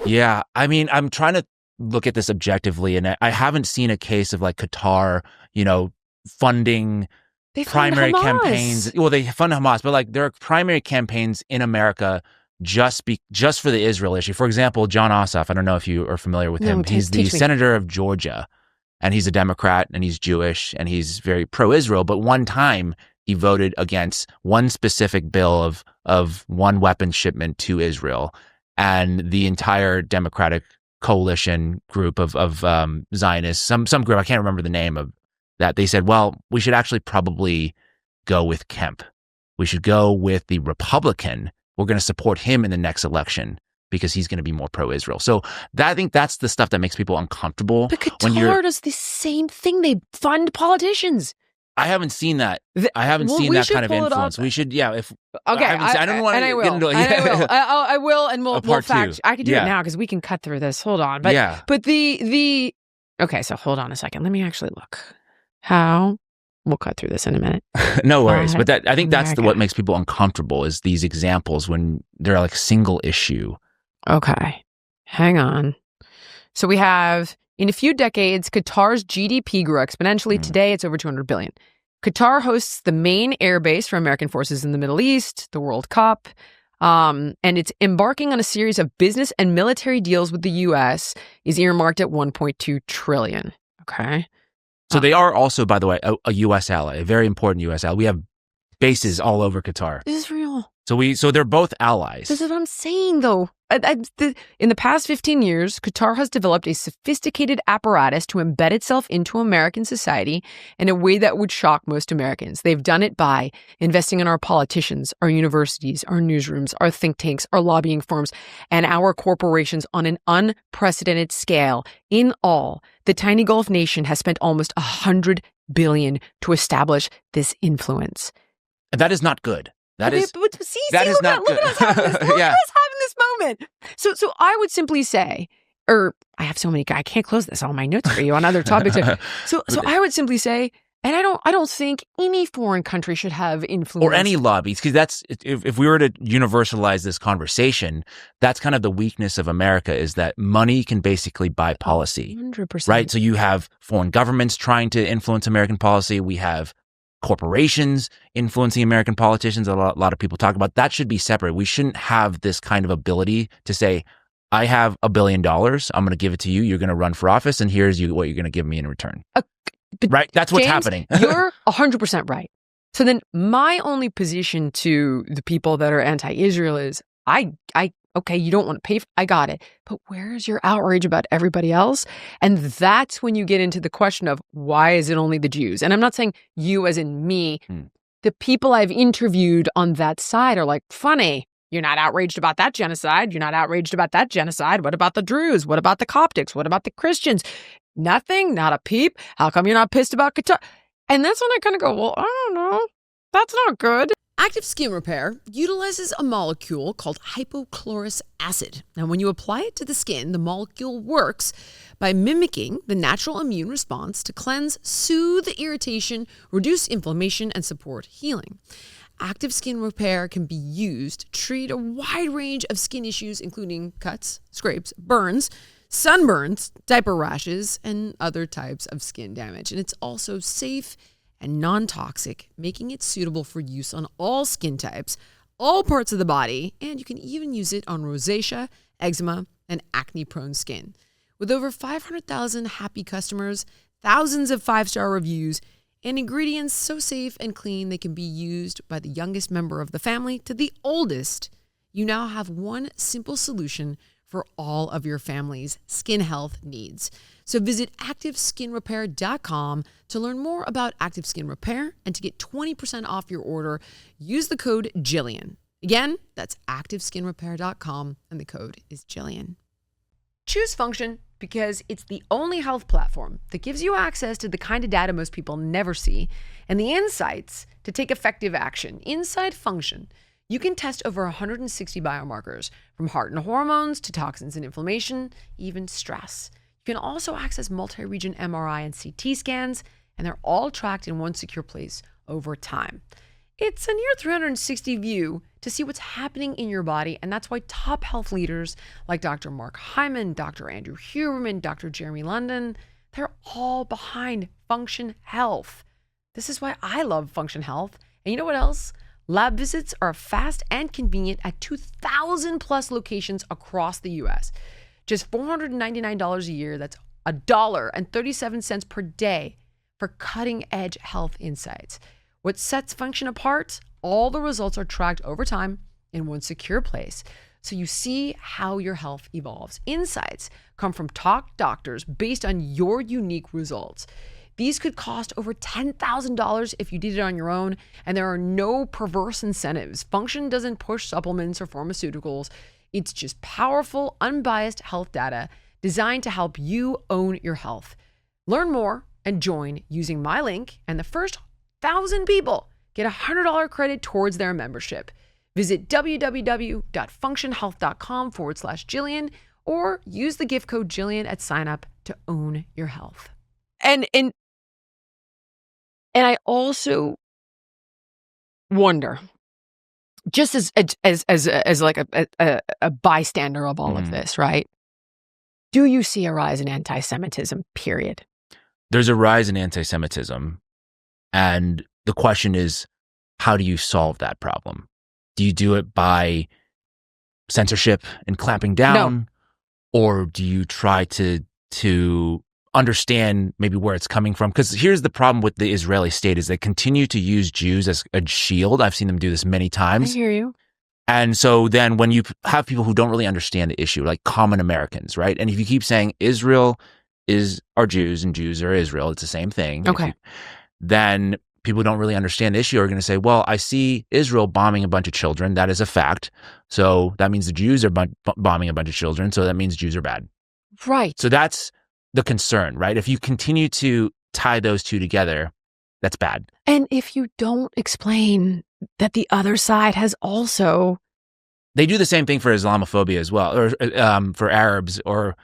Yeah. I mean, I'm trying to look at this objectively, and I haven't seen a case of like Qatar, funding They fund primary Hamas. campaigns. Well, they fund Hamas, but like there are primary campaigns in America just for the Israel issue. For example, John Ossoff, I don't know if you are familiar with him. He's the senator of Georgia, and he's a Democrat, and he's Jewish, and he's very pro-Israel. But one time he voted against one specific bill of one weapon shipment to Israel, and the entire Democratic coalition group of Zionists, some group, I can't remember the name of that, they said, well, we should actually probably go with Kemp. We should go with the Republican. We're going to support him in the next election because he's going to be more pro-Israel. So I think that's the stuff that makes people uncomfortable. But Qatar does the same thing. They fund politicians. I haven't seen that. I haven't seen that kind of influence. We should, if okay. I don't want to get into it. I will, and we'll fact. I could do it now because we can cut through this. Hold on, but the okay. So hold on a second. Let me actually look. We'll cut through this in a minute. No worries. But I think that's what makes people uncomfortable is these examples when they're like single issue. Okay, hang on. So we have. In a few decades, Qatar's GDP grew exponentially. Today, it's over $200 billion. Qatar hosts the main air base for American forces in the Middle East, the World Cup, and it's embarking on a series of business and military deals with the U.S. is earmarked at $1.2 trillion. Okay. So they are also, by the way, a U.S. ally, a very important U.S. ally. We have bases all over Qatar. Israel. So they're both allies. This is what I'm saying, though. In the past 15 years, Qatar has developed a sophisticated apparatus to embed itself into American society in a way that would shock most Americans. They've done it by investing in our politicians, our universities, our newsrooms, our think tanks, our lobbying firms, and our corporations on an unprecedented scale. In all, the tiny Gulf nation has spent almost $100 billion to establish this influence. And that is not good. That is not good. Look at us having this moment. So I would simply say, I have so many, I can't close this, all my notes for you on other topics. So I would simply say, and I don't think any foreign country should have influence. Or any lobbies, because that's, if we were to universalize this conversation, that's kind of the weakness of America is that money can basically buy policy. 100%. Right? So you have foreign governments trying to influence American policy. We have corporations influencing American politicians. A lot of people talk about that should be separate. We shouldn't have this kind of ability to say, I have $1 billion. I'm going to give it to you. You're going to run for office. And here's what you're going to give me in return. Right? That's what's happening. You're 100% right. So then my only position to the people that are anti-Israel is okay, you don't want to pay I got it. But where's your outrage about everybody else? And that's when you get into the question of why is it only the Jews? And I'm not saying you as in me. The people I've interviewed on that side are like, funny, you're not outraged about that genocide. You're not outraged about that genocide. What about the Druze? What about the Coptics? What about the Christians? Nothing, not a peep. How come you're not pissed about Qatar? And that's when I kind of go, well, I don't know. That's not good. Active Skin Repair utilizes a molecule called hypochlorous acid. Now, when you apply it to the skin, the molecule works by mimicking the natural immune response to cleanse, soothe irritation, reduce inflammation, and support healing. Active Skin Repair can be used to treat a wide range of skin issues, including cuts, scrapes, burns, sunburns, diaper rashes, and other types of skin damage. And it's also safe and non-toxic, making it suitable for use on all skin types, all parts of the body, and you can even use it on rosacea, eczema, and acne-prone skin. With over 500,000 happy customers, thousands of 5-star reviews, and ingredients so safe and clean they can be used by the youngest member of the family to the oldest, you now have one simple solution for all of your family's skin health needs. So visit ActiveSkinRepair.com to learn more about Active Skin Repair and to get 20% off your order. Use the code Jillian. Again, that's ActiveSkinRepair.com and the code is Jillian. Choose Function because it's the only health platform that gives you access to the kind of data most people never see and the insights to take effective action. Inside Function, you can test over 160 biomarkers, from heart and hormones to toxins and inflammation, even stress. You can also access multi-region MRI and CT scans, and they're all tracked in one secure place over time. It's a near 360 view to see what's happening in your body. And that's why top health leaders like Dr. Mark Hyman, Dr. Andrew Huberman, Dr. Jeremy London, they're all behind Function Health. This is why I love Function Health. And you know what else? Lab visits are fast and convenient at 2,000 plus locations across the US. Just $499 a year. That's $1.37 per day for cutting edge health insights. What sets Function apart? All the results are tracked over time in one secure place. So you see how your health evolves. Insights come from top doctors based on your unique results. These could cost over $10,000 if you did it on your own, and there are no perverse incentives. Function doesn't push supplements or pharmaceuticals. It's just powerful, unbiased health data designed to help you own your health. Learn more and join using my link, and the first 1,000 people get a $100 credit towards their membership. Visit www.functionhealth.com/Jillian or use the gift code Jillian at sign up to own your health. And I also wonder, just as like a bystander of all of this, right? Do you see a rise in anti-Semitism, period? There's a rise in anti-Semitism. And the question is, how do you solve that problem? Do you do it by censorship and clamping down? No. Or do you try to understand maybe where it's coming from? Because here's the problem with the Israeli state is they continue to use Jews as a shield. I've seen them do this many times. I hear you. And so then when you have people who don't really understand the issue, like common Americans, right? And if you keep saying Israel are Jews and Jews are Israel, it's the same thing. Okay. Then people who don't really understand the issue are going to say, well, I see Israel bombing a bunch of children. That is a fact. So that means the Jews are bombing a bunch of children. So that means Jews are bad. Right. So that's the concern, right? If you continue to tie those two together, that's bad. And if you don't explain that the other side has also... They do the same thing for Islamophobia as well, or for Arabs, or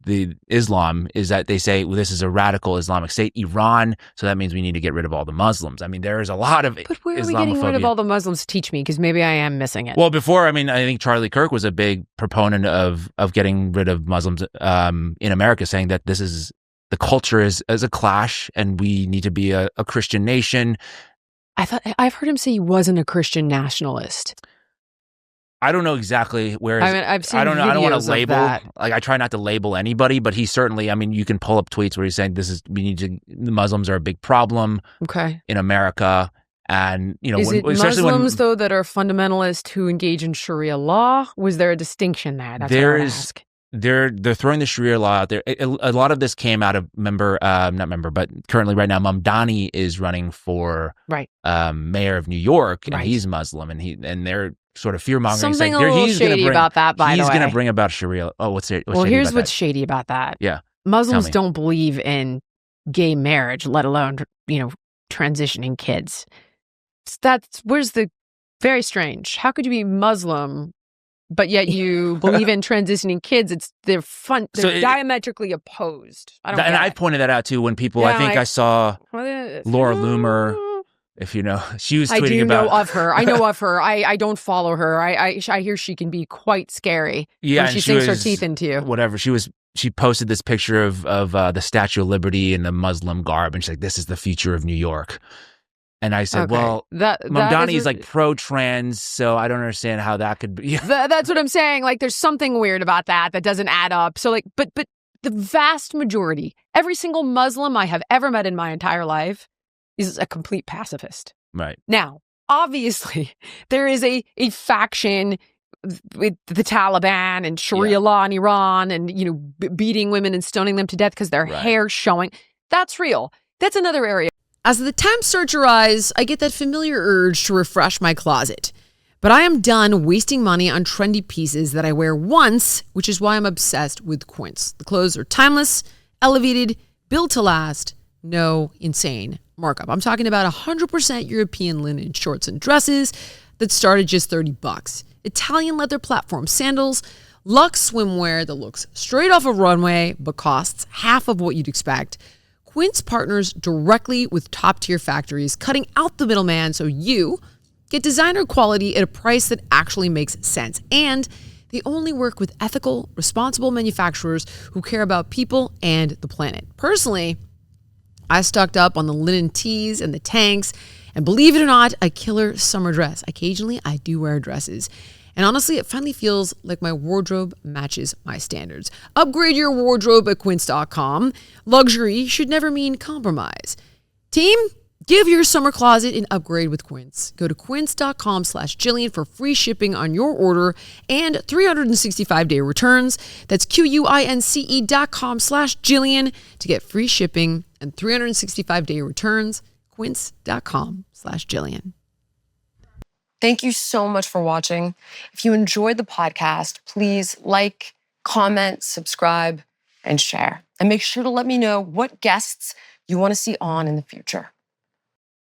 the Islam, is that they say, well, this is a radical Islamic state, Iran, so that means we need to get rid of all the Muslims. I mean, there is a lot of But where are we getting rid of all the Muslims? Teach me, because maybe I am missing it. Well, before, I think Charlie Kirk was a big proponent of getting rid of Muslims in America, saying that this is, the culture is as a clash, and we need to be a Christian nation. I've heard him say he wasn't a Christian nationalist. I don't know exactly where. I've seen. I don't know. I don't want to label. That. Like, I try not to label anybody, but he certainly. You can pull up tweets where he's saying the Muslims are a big problem. Okay. In America, and is it Muslims though that are fundamentalist who engage in Sharia law? Was there a distinction there? That's what I would ask. They're throwing the Sharia law out there. A lot of this came out of but currently right now, Mamdani is running for mayor of New York, and he's Muslim, and they're sort of fear-mongering. Something a little shady about that, by the way. He's going to bring about Sharia. Oh, what's shady about that? Here's what's shady about that. Yeah. Muslims don't believe in gay marriage, let alone, transitioning kids. Where's the very strange. How could you be Muslim, but yet you believe in transitioning kids? They're diametrically opposed. I pointed that out too when people, I saw Laura Loomer. If you know, she was tweeting about... I know of her. I don't follow her. I hear she can be quite scary. Yeah, when she sinks her teeth into you. Whatever. She posted this picture of the Statue of Liberty in the Muslim garb, and she's like, "This is the future of New York." And I said, "Well, Mamdani is like pro-trans, so I don't understand how that could be." That's what I'm saying. Like, there's something weird about that doesn't add up. So, like, but the vast majority, every single Muslim I have ever met in my entire life, is a complete pacifist. Right. Now, obviously, there is a faction with the Taliban and Sharia law in Iran and, beating women and stoning them to death because their hair's showing. That's real. That's another area. As the temps start to rise, I get that familiar urge to refresh my closet. But I am done wasting money on trendy pieces that I wear once, which is why I'm obsessed with Quince. The clothes are timeless, elevated, built to last, no insane markup. I'm talking about 100% European linen shorts and dresses that start at just $30. Italian leather platform sandals, luxe swimwear that looks straight off a runway but costs half of what you'd expect. Quince partners directly with top-tier factories, cutting out the middleman so you get designer quality at a price that actually makes sense. And they only work with ethical, responsible manufacturers who care about people and the planet. Personally, I stocked up on the linen tees and the tanks, and believe it or not, a killer summer dress. Occasionally, I do wear dresses. And honestly, it finally feels like my wardrobe matches my standards. Upgrade your wardrobe at quince.com. Luxury should never mean compromise. Team, give your summer closet an upgrade with Quince. Go to quince.com/Jillian for free shipping on your order and 365-day returns. That's QUINCE.com/Jillian to get free shipping and 365-day returns. Quince.com/Jillian. Thank you so much for watching. If you enjoyed the podcast, please like, comment, subscribe, and share. And make sure to let me know what guests you want to see on in the future.